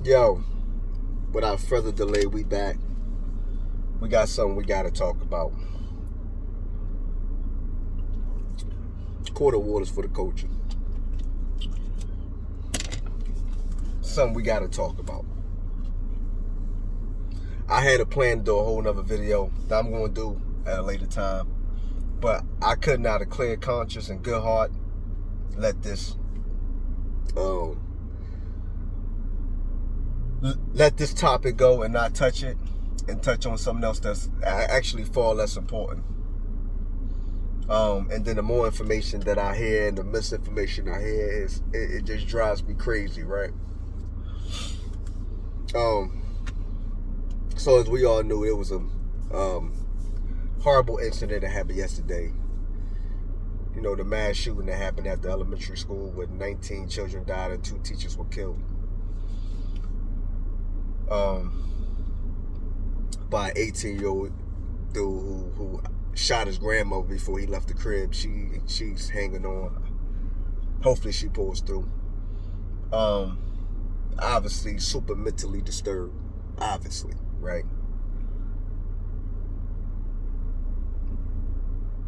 Yo, without further delay, we back. We got something we gotta talk about. Quarter waters for the culture. Something we gotta talk about. I had a plan to do a whole nother video that I'm gonna do at a later time. But I could not, a clear conscience and good heart, let this topic go and not touch it, and touch on something else that's actually far less important. And then the more information that I hear and the misinformation I hear it just drives me crazy, right? So as we all knew, it was a horrible incident that happened yesterday. You know, the mass shooting that happened at the elementary school where 19 children died and 2 teachers were killed. By an 18-year-old dude who shot his grandmother before he left the crib. She's hanging on. Hopefully she pulls through. Obviously super mentally disturbed. Obviously, right?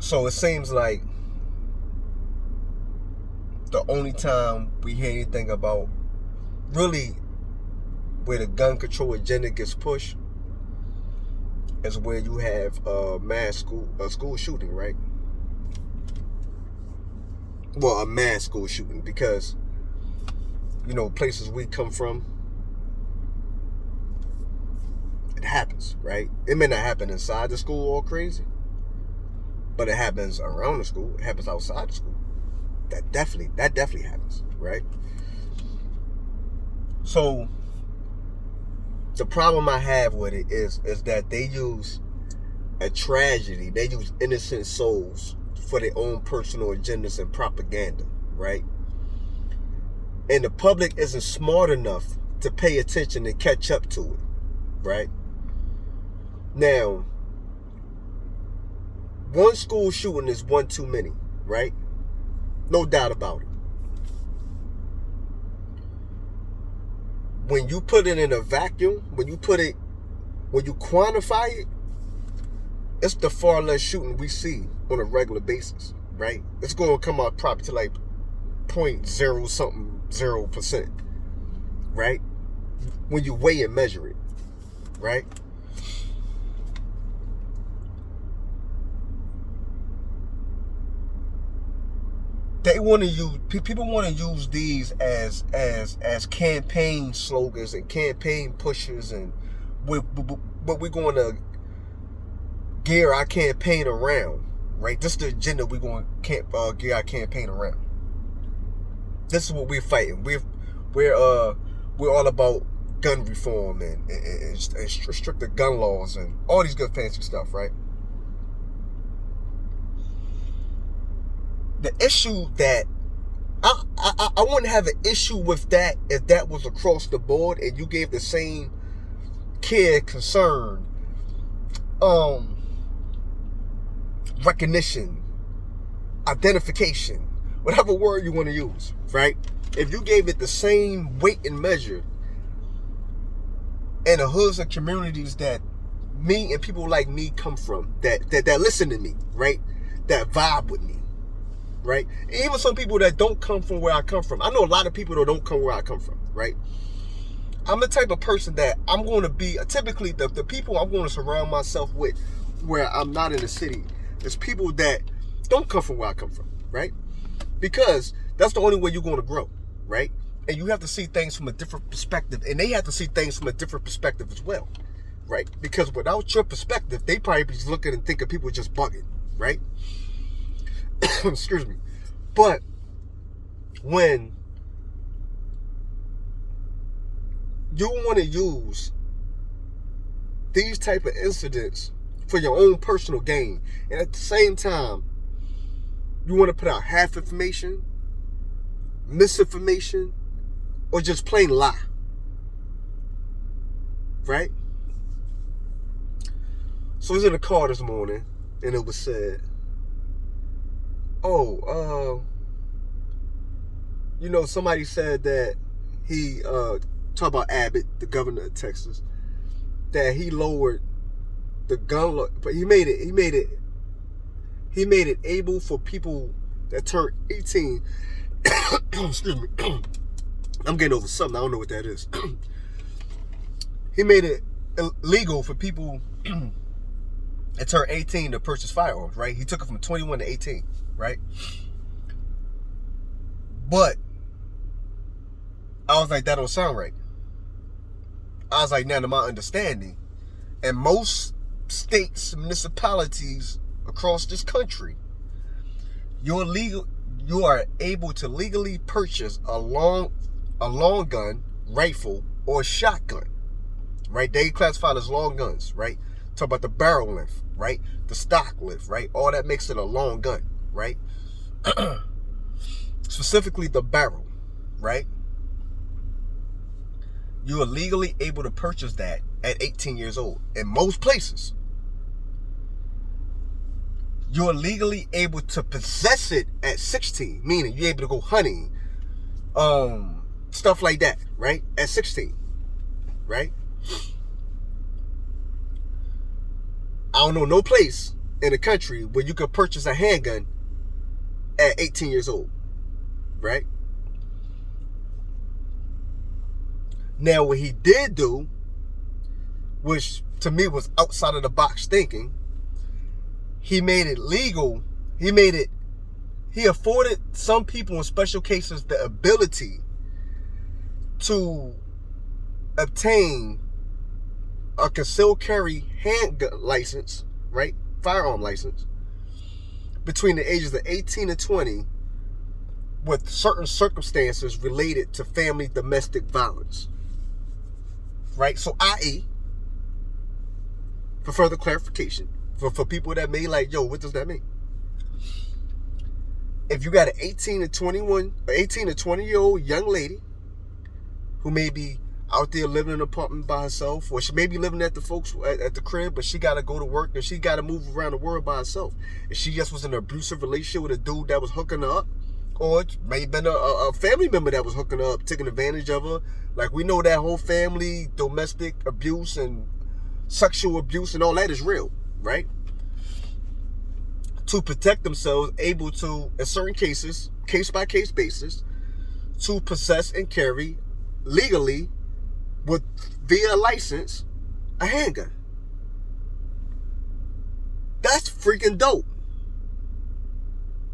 So it seems like the only time we hear anything about really where the gun control agenda gets pushed is where you have a school shooting, right? Well, a mass school shooting, because you know, places we come from, it happens, right? It may not happen inside the school all crazy, but it happens around the school. It happens outside the school. That definitely happens, right? So the problem I have with it is that they use a tragedy. They use innocent souls for their own personal agendas and propaganda, right? And the public isn't smart enough to pay attention and catch up to it, right? Now, one school shooting is one too many, right? No doubt about it. When you put it in a vacuum, when you quantify it, it's the far less shooting we see on a regular basis, right? It's going to come out probably to like 0.0 something 0%, right? When you weigh and measure it, right? They want to use, people want to use these as campaign slogans and campaign pushes, and what we're going to gear our campaign around, right? This is the agenda we're going to gear our campaign around. This is what we're fighting. We're all about gun reform and stricter gun laws and all these good fancy stuff, right? The issue that I wouldn't have an issue with that if that was across the board and you gave the same care, concern, recognition, identification, whatever word you want to use, right? If you gave it the same weight and measure in the hoods and communities that me and people like me come from, that listen to me, right? That vibe with me, right? Even some people that don't come from where I come from. I know a lot of people that don't come where I come from, right? I'm the type of person that I'm going to be, typically the people I'm going to surround myself with where I'm not in the city is people that don't come from where I come from, right? Because that's the only way you're going to grow, right? And you have to see things from a different perspective, and they have to see things from a different perspective as well, right? Because without your perspective, they probably be just looking and thinking people just bugging, right? Excuse me. But when you want to use these type of incidents for your own personal gain, and at the same time you want to put out half information, misinformation, or just plain lie, right? So I was in the car this morning and it was said, you know, somebody said that he talk about Abbott, the governor of Texas, that he lowered the gun law, but he made it able for people that turn 18. Excuse me. I'm getting over something. I don't know what that is. He made it illegal for people that turn 18 to purchase firearms, right? He took it from 21 to 18, right? But I was like, that don't sound right. I was like, now to my understanding, in most states, municipalities across this country, you are able to legally purchase a long gun, rifle, or shotgun, right? They classify as long guns, right? Talk about the barrel length, right? The stock length, right? All that makes it a long gun, right? Specifically the barrel, right? You are legally able to purchase that at 18 years old in most places. You're legally able to possess it at 16, meaning you're able to go hunting, stuff like that, right? At 16, right? I don't know no place in the country where you could purchase a handgun at 18 years old, right? Now, what he did do, which to me was outside of the box thinking, he made it legal. He afforded some people in special cases the ability to obtain a concealed carry handgun license, right? Firearm license, between the ages of 18 and 20 with certain circumstances related to family domestic violence, right? So, i.e., for further clarification, for people that may like, yo, what does that mean? If you got an 18 to 20-year-old young lady who may be out there living in an apartment by herself, or she may be living at the crib, but she got to go to work and she got to move around the world by herself, and she just was in an abusive relationship with a dude that was hooking her up, or it may have been a family member that was hooking her up, taking advantage of her. Like, we know that whole family domestic abuse and sexual abuse and all that is real, right? To protect themselves, able to, in certain cases, case-by-case basis, to possess and carry legally via license a handgun. That's freaking dope,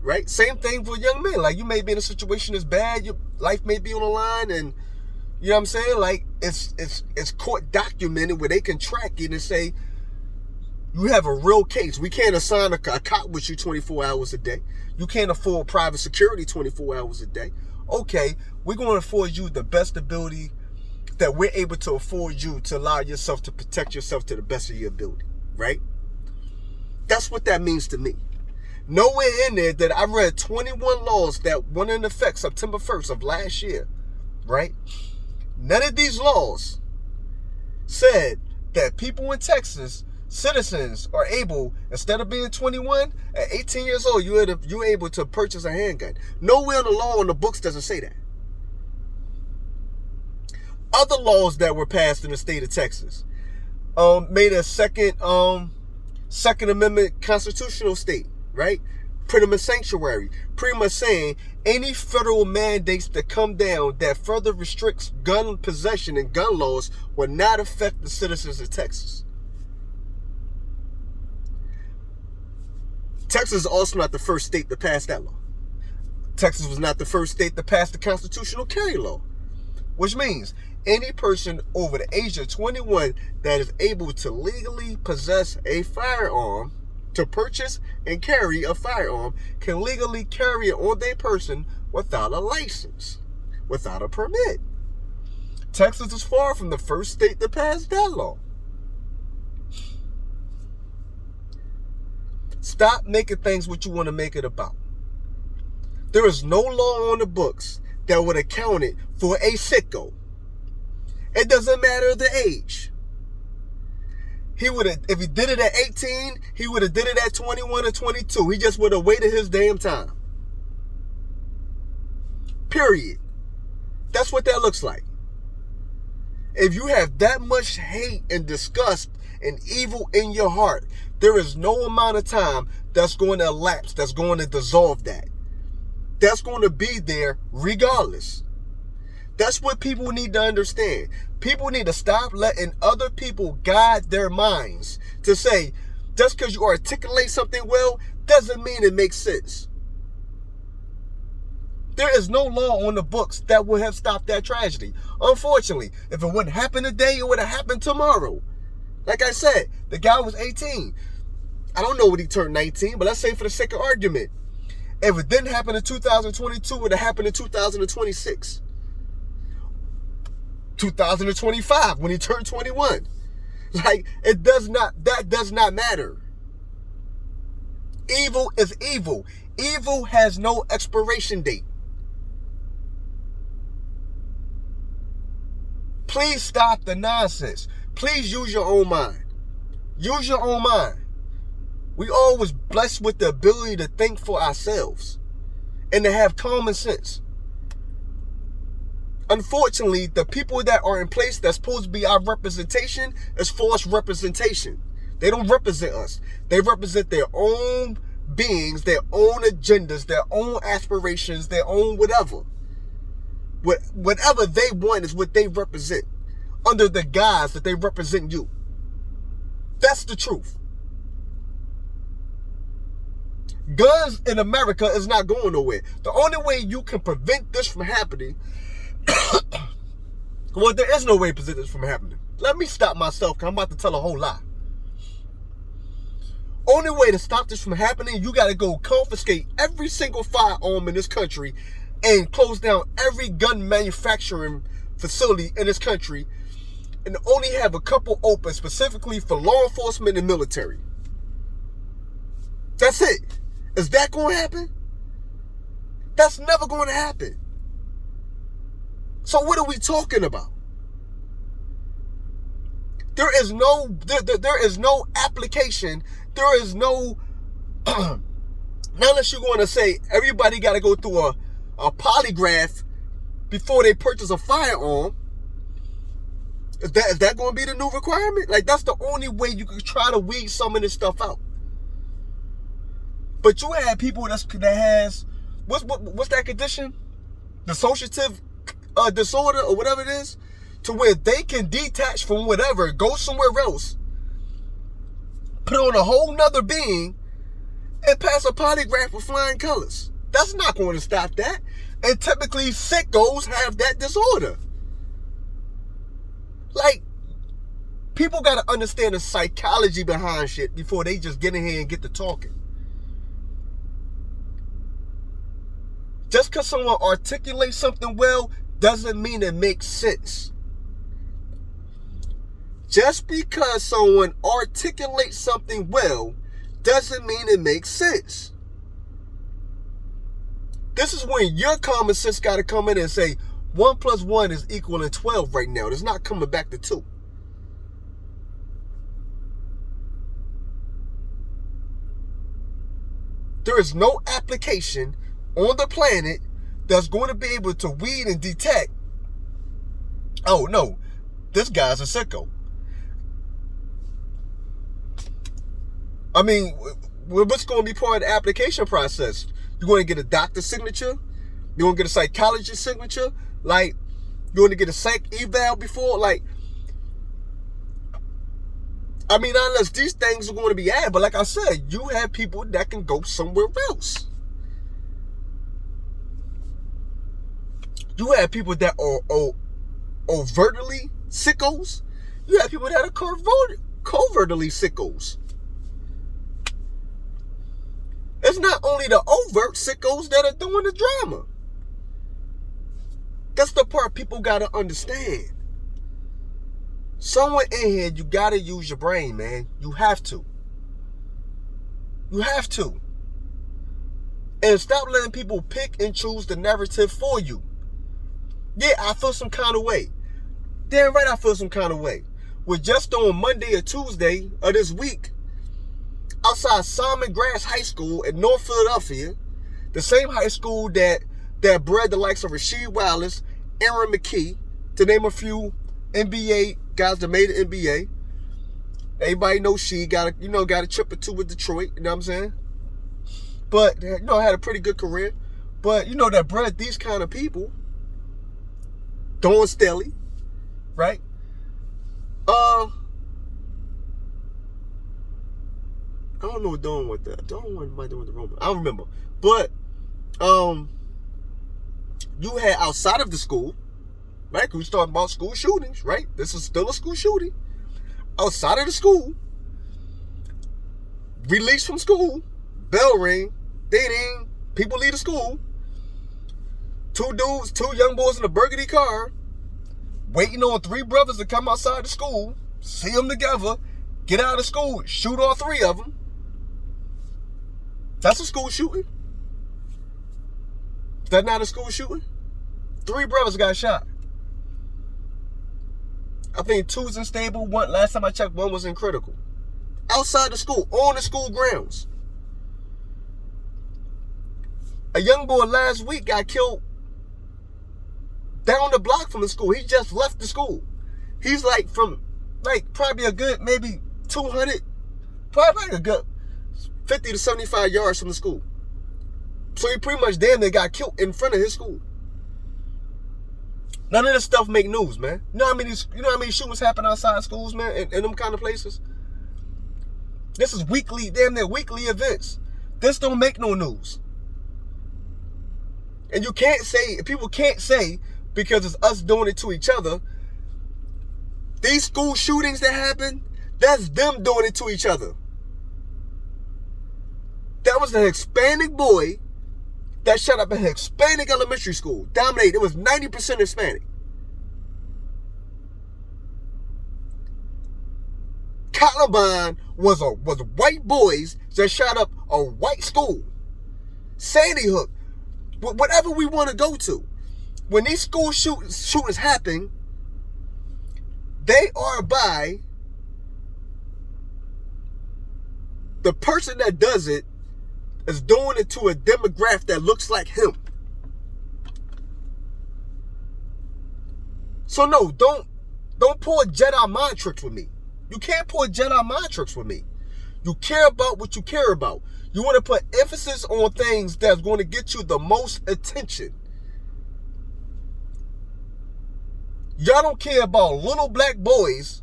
right? Same thing for young men. Like, you may be in a situation that's bad, your life may be on the line, and you know what I'm saying? Like, it's court documented where they can track it and say, you have a real case. We can't assign a cop with you 24 hours a day. You can't afford private security 24 hours a day. Okay, we're going to afford you the best ability that we're able to afford you to allow yourself to protect yourself to the best of your ability, right? That's what that means to me. Nowhere in there that I read 21 laws that went into effect September 1st of last year, right? None of these laws said that people in Texas, citizens, are able, instead of being 21, at 18 years old, you're able to purchase a handgun. Nowhere in the law in the books doesn't say that. Other laws that were passed in the state of Texas made a Second Amendment constitutional state, right? Pretty much sanctuary, pretty much saying any federal mandates that come down that further restricts gun possession and gun laws will not affect the citizens of Texas. Texas is also not the first state to pass that law. Texas was not the first state to pass the constitutional carry law, which means any person over the age of 21 that is able to legally possess a firearm, to purchase and carry a firearm, can legally carry it on their person without a license, without a permit. Texas is far from the first state to pass that law. Stop making things what you want to make it about. There is no law on the books that would account it for a sicko. It doesn't matter the age. He would have, if he did it at 18, he would have did it at 21 or 22. He just would have waited his damn time. Period. That's what that looks like. If you have that much hate and disgust and evil in your heart, there is no amount of time that's going to elapse, that's going to dissolve that. That's going to be there regardless. That's what people need to understand. People need to stop letting other people guide their minds to say, just because you articulate something well, doesn't mean it makes sense. There is no law on the books that would have stopped that tragedy. Unfortunately, if it wouldn't happen today, it would have happened tomorrow. Like I said, the guy was 18. I don't know when he turned 19, but let's say for the sake of argument, if it didn't happen in 2022, it would have happened in 2026. 2025 when he turned 21. Like, that does not matter. Evil is evil. Evil has no expiration date. Please stop the nonsense. Please use your own mind. Use your own mind. We always blessed with the ability to think for ourselves and to have common sense. Unfortunately, the people that are in place that's supposed to be our representation is false representation. They don't represent us. They represent their own beings, their own agendas, their own aspirations, their own whatever. Whatever they want is what they represent under the guise that they represent you. That's the truth. Guns in America is not going nowhere. The only way you can prevent this from happening, well, there is no way to prevent this from happening. Let me stop myself, because I'm about to tell a whole lie. Only way to stop this from happening, you got to go confiscate every single firearm in this country and close down every gun manufacturing facility in this country and only have a couple open specifically for law enforcement and military. That's it. Is that going to happen? That's never going to happen. So what are we talking about? There is no application. There is no now unless you're going to say everybody got to go through a polygraph before they purchase a firearm. Is that going to be the new requirement? Like, that's the only way you can try to weed some of this stuff out. But you have people that has what's that condition? Dissociative disorder or whatever it is, to where they can detach from whatever, go somewhere else, put on a whole nother being, and pass a polygraph with flying colors. That's not going to stop that. And typically sickos have that disorder. Like, people got to understand the psychology behind shit before they just get in here and get to talking. Just because someone articulates something well doesn't mean it makes sense. Just because someone articulates something well doesn't mean it makes sense. This is when your common sense got to come in and say 1 + 1 is equal to 12 right now. It's not coming back to 2. There is no application on the planet that's going to be able to weed and detect, oh no, this guy's a sicko. I mean, what's going to be part of the application process? You're going to get a doctor's signature? You're going to get a psychologist's signature? Like, you're going to get a psych eval before? Like, I mean, unless these things are going to be added. But like I said, you have people that can go somewhere else. You have people that are overtly sickos. You have people that are covertly sickos. It's not only the overt sickos that are doing the drama. That's the part people got to understand. Somewhere in here, you got to use your brain, man. You have to. You have to. And stop letting people pick and choose the narrative for you. Yeah, I feel some kind of way. Damn right I feel some kind of way. Well, just on Monday or Tuesday of this week, outside Simon Grass High School in North Philadelphia, the same high school that bred the likes of Rasheed Wallace, Aaron McKee, to name a few NBA guys that made the NBA. Everybody knows she got a trip or two with Detroit. You know what I'm saying? But had a pretty good career. But that bred these kind of people. Dawn Staley, right? I don't know what Dawn with that. Dawn might do with the Roman. I don't remember. But you had outside of the school, right? Because we talking about school shootings, right? This is still a school shooting. Outside of the school, released from school, bell ring, ding ding, people leave the school. Two young boys in a burgundy car, waiting on three brothers to come outside the school, see them together, get out of school, shoot all three of them. That's a school shooting. Is that not a school shooting? 3 brothers got shot. I think 2's in stable. One, last time I checked, 1 was in critical. Outside the school, on the school grounds. A young boy last week got killed down the block from the school. He just left the school. He's probably a good maybe 200, probably a good 50 to 75 yards from the school. So he pretty much damn near got killed in front of his school. None of this stuff make news, man. You know how many shootings happen outside schools, man, in them kind of places? This is weekly, damn near weekly events. This don't make no news. And people can't say, because it's us doing it to each other, these school shootings that happen, that's them doing it to each other. That was an Hispanic boy that shot up a Hispanic elementary school. Dominated. It was 90% Hispanic. Columbine was white boys that shot up a white school. Sandy Hook. Whatever we want to go to. When these school shootings happen, they are by the person that does it is doing it to a demographic that looks like him. So no, don't pull a Jedi mind tricks with me. You can't pull a Jedi mind tricks with me. You care about what you care about. You want to put emphasis on things that's going to get you the most attention. Y'all don't care about little black boys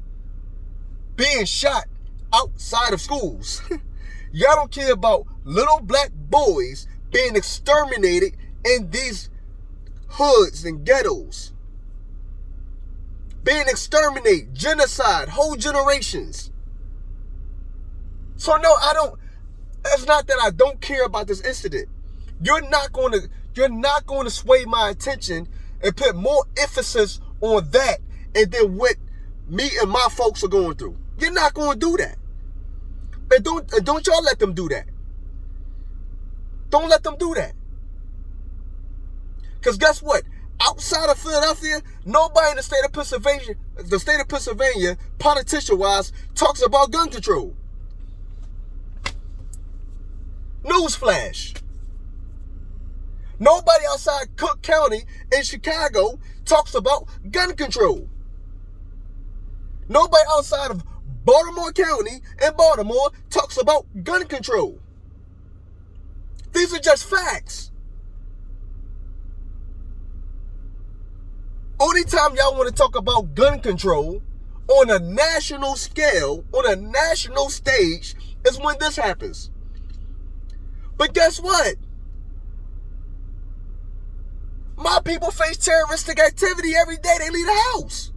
being shot outside of schools. Y'all don't care about little black boys being exterminated in these hoods and ghettos. Being exterminated, genocide, whole generations. So no, it's not that I don't care about this incident. You're not going to sway my attention and put more emphasis on that and then what me and my folks are going through. You're not going to do that. And don't y'all let them do that. Don't let them do that. Because guess what? Outside of Philadelphia, nobody in the state of Pennsylvania, politician-wise, talks about gun control. Newsflash. Nobody outside Cook County in Chicago talks about gun control. Nobody outside of Baltimore County in Baltimore talks about gun control. These are just facts. Only time y'all want to talk about gun control on a national scale, on a national stage, is when this happens. But guess what? My people face terroristic activity every day they leave the house.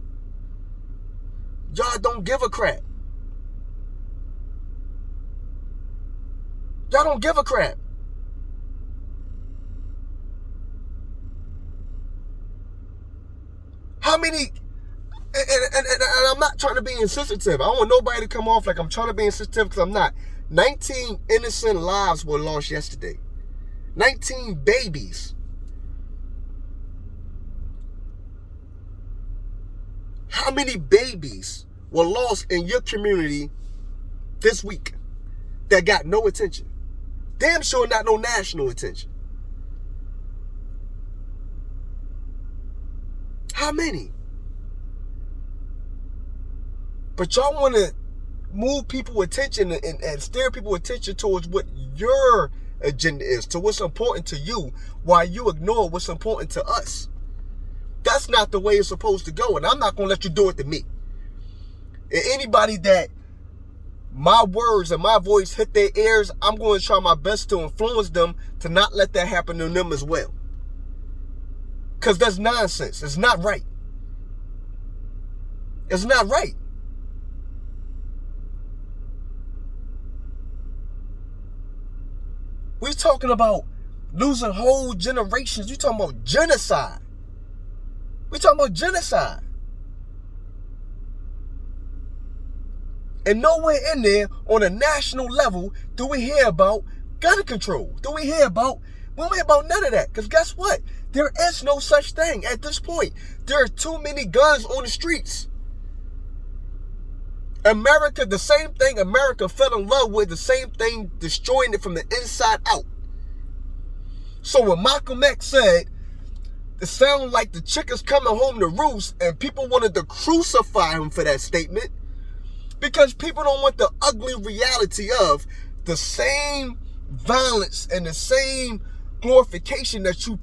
Y'all don't give a crap. Y'all don't give a crap. How many, and I'm not trying to be insensitive. I don't want nobody to come off like I'm trying to be insensitive, because I'm not. 19 innocent lives were lost yesterday. 19 babies. How many babies were lost in your community this week that got no attention? Damn sure not no national attention. How many? But y'all want to move people's attention and steer people's attention towards what your agenda is, to what's important to you, while you ignore what's important to us. That's not the way it's supposed to go, and I'm not going to let you do it to me. And anybody that my words and my voice hit their ears, I'm going to try my best to influence them to not let that happen to them as well. Because that's nonsense. It's not right. It's not right. We're talking about losing whole generations. We're talking about genocide. We're talking about genocide. And nowhere in there on a national level do we hear about gun control. We don't hear about none of that. Because guess what? There is no such thing at this point. There are too many guns on the streets. America, the same thing America fell in love with, the same thing destroying it from the inside out. So when Malcolm X said, it sounded like the chicken's coming home to roost, and people wanted to crucify him for that statement, because people don't want the ugly reality of the same violence and the same glorification that you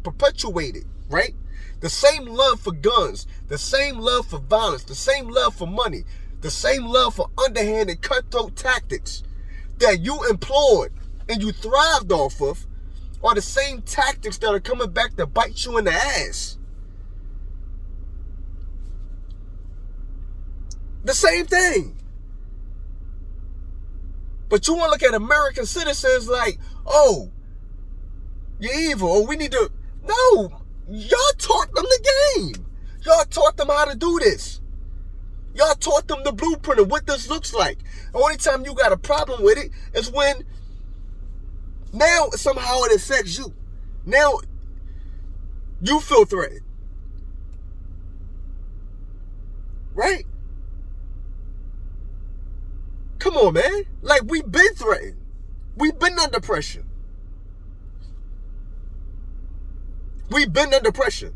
perpetuated, right? The same love for guns, the same love for violence, the same love for money, the same love for underhand and cutthroat tactics that you employed and you thrived off of are the same tactics that are coming back to bite you in the ass. The same thing. But you want to look at American citizens like, oh, you're evil, or we need to... No, y'all taught them the game. Y'all taught them how to do this. Y'all taught them the blueprint of what this looks like. The only time you got a problem with it is when now somehow it affects you. Now you feel threatened. Right? Come on, man. Like, we've been threatened. We've been under pressure. We've been under pressure.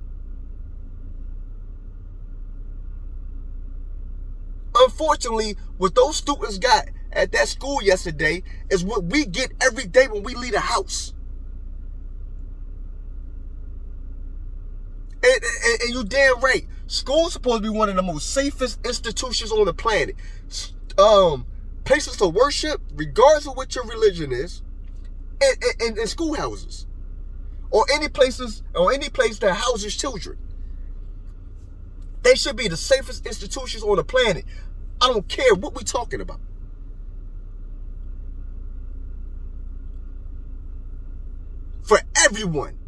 Unfortunately, what those students got at that school yesterday is what we get every day when we leave the house. And you damn right. School's supposed to be one of the most safest institutions on the planet. Places to worship, regardless of what your religion is, and schoolhouses. Or any place that houses children. They should be the safest institutions on the planet. I don't care what we're talking about. For everyone.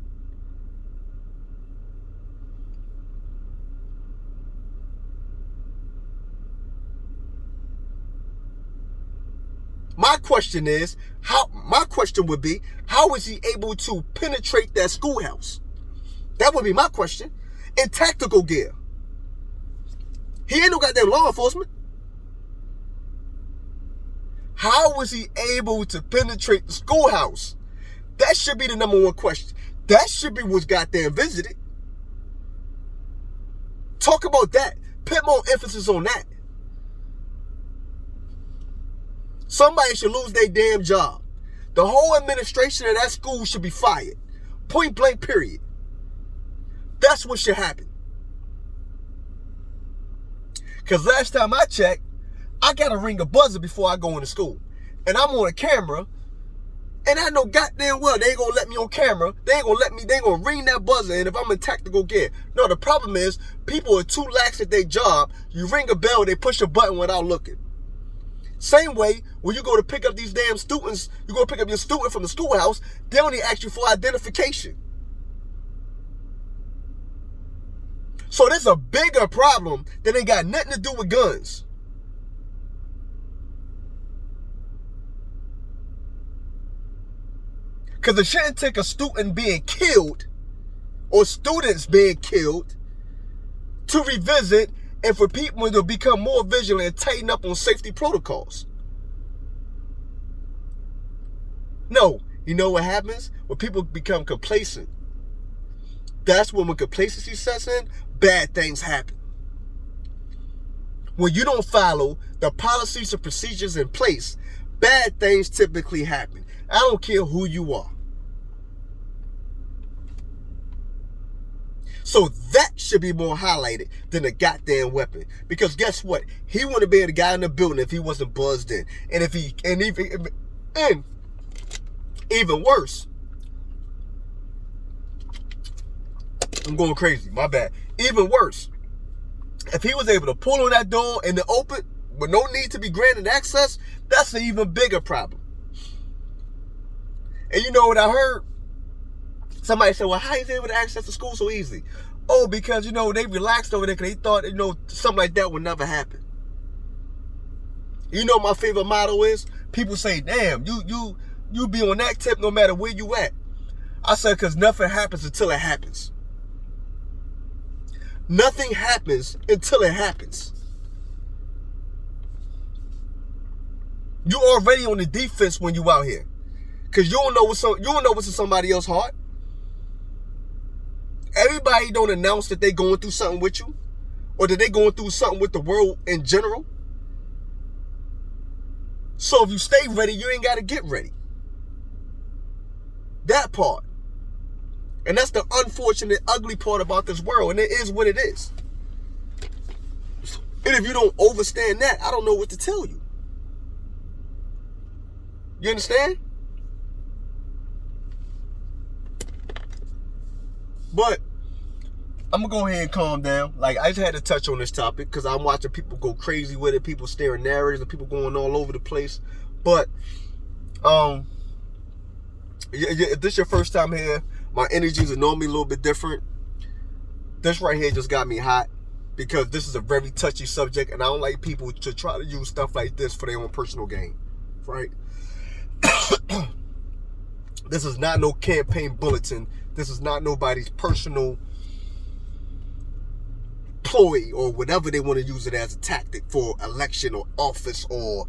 My question would be, how is he able to penetrate that schoolhouse? That would be my question. In tactical gear. He ain't no goddamn law enforcement. How was he able to penetrate the schoolhouse? That should be the number one question. That should be what's goddamn visited. Talk about that. Put more emphasis on that. Somebody should lose their damn job. The whole administration of that school should be fired. Point blank, period. That's what should happen. Because last time I checked, I got to ring a buzzer before I go into school. And I'm on a camera. And I know goddamn well they ain't going to let me on camera. They ain't going to let me. They ain't going to ring that buzzer. And if I'm in tactical gear. No, the problem is people are too lax at their job. You ring a bell, they push a button without looking. Same way, when you go to pick up these damn students, you go to pick up your student from the schoolhouse, they only ask you for identification. So there's a bigger problem that ain't got nothing to do with guns. Because it shouldn't take a student being killed or students being killed to revisit and for people to become more vigilant and tighten up on safety protocols. No, you know what happens? When people become complacent, that's when complacency sets in, bad things happen. When you don't follow the policies and procedures in place, bad things typically happen. I don't care who you are. So that should be more highlighted than a goddamn weapon. Because guess what? He wouldn't have been the guy in the building if he wasn't buzzed in. And even worse, I'm going crazy, my bad. Even worse, if he was able to pull on that door in the open with no need to be granted access, that's an even bigger problem. And you know what I heard? Somebody said, well, how is he able to access the school so easy? Oh, because, they relaxed over there because they thought, something like that would never happen. You know my favorite motto is? People say, damn, you be on that tip no matter where you at. I said, because nothing happens until it happens. Nothing happens until it happens. You already on the defense when you out here. Because you don't know what's in somebody else's heart. Everybody don't announce that they going through something with you, or that they going through something with the world in general. So if you stay ready, you ain't got to get ready. That part. And that's the unfortunate, ugly part about this world, and it is what it is. And if you don't understand that, I don't know what to tell you. You understand? But I'm going to go ahead and calm down. Like, I just had to touch on this topic because I'm watching people go crazy with it, people staring narratives, and people going all over the place. But if this is your first time here, my energies are normally a little bit different. This right here just got me hot because this is a very touchy subject, and I don't like people to try to use stuff like this for their own personal gain, right? This is not no campaign bulletin. This is not nobody's personal ploy or whatever they want to use it as a tactic for election or office or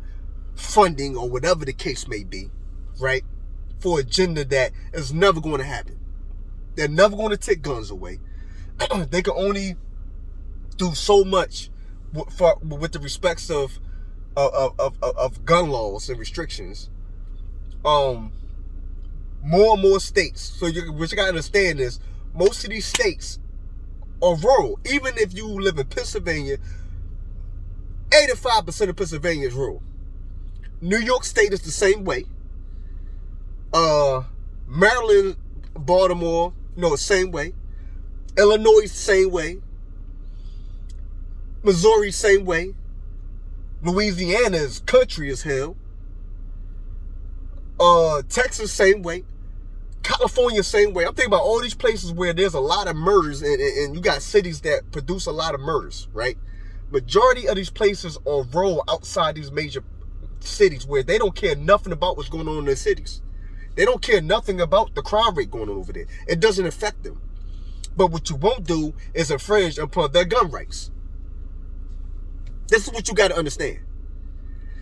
funding or whatever the case may be, right? For agenda that is never going to happen. They're never going to take guns away. They can only do so much with the respects of gun laws and restrictions. More and more states. So what you got to understand is most of these states are rural. Even if you live in Pennsylvania, 85% of Pennsylvania is rural. New York State is the same way. Maryland, Baltimore, same way. Illinois, same way. Missouri, same way. Louisiana is country as hell. Texas, same way. California, same way. I'm thinking about all these places where there's a lot of murders and you got cities that produce a lot of murders, right? Majority of these places are rural outside these major cities where they don't care nothing about what's going on in their cities. They don't care nothing about the crime rate going on over there. It doesn't affect them. But what you won't do is infringe upon their gun rights. This is what you got to understand.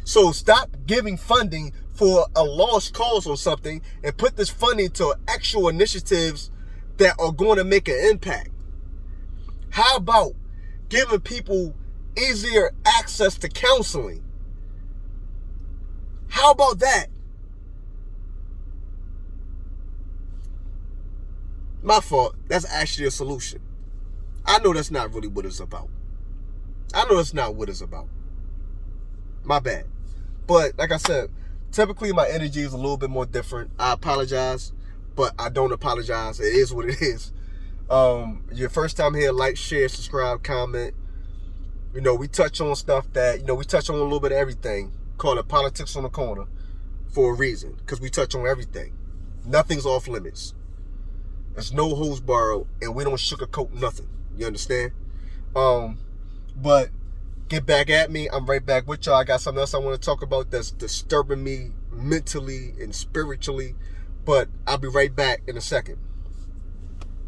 So stop giving funding for a lost cause or something and put this funding to actual initiatives that are going to make an impact. How about giving people easier access to counseling? How about that? My fault. That's actually a solution. I know that's not really what it's about. I know that's not what it's about. My bad. But like I said, typically my energy is a little bit more different. I apologize, but I don't apologize. It is what it is. Your first time here, like, share, subscribe, comment. We touch on stuff that, we touch on a little bit of everything. Call it Politics on the Corner for a reason, because we touch on everything. Nothing's off limits. There's no holds barred, and we don't sugarcoat nothing. You understand? But get back at me. I'm right back with y'all. I got something else I want to talk about that's disturbing me mentally and spiritually. But I'll be right back in a second.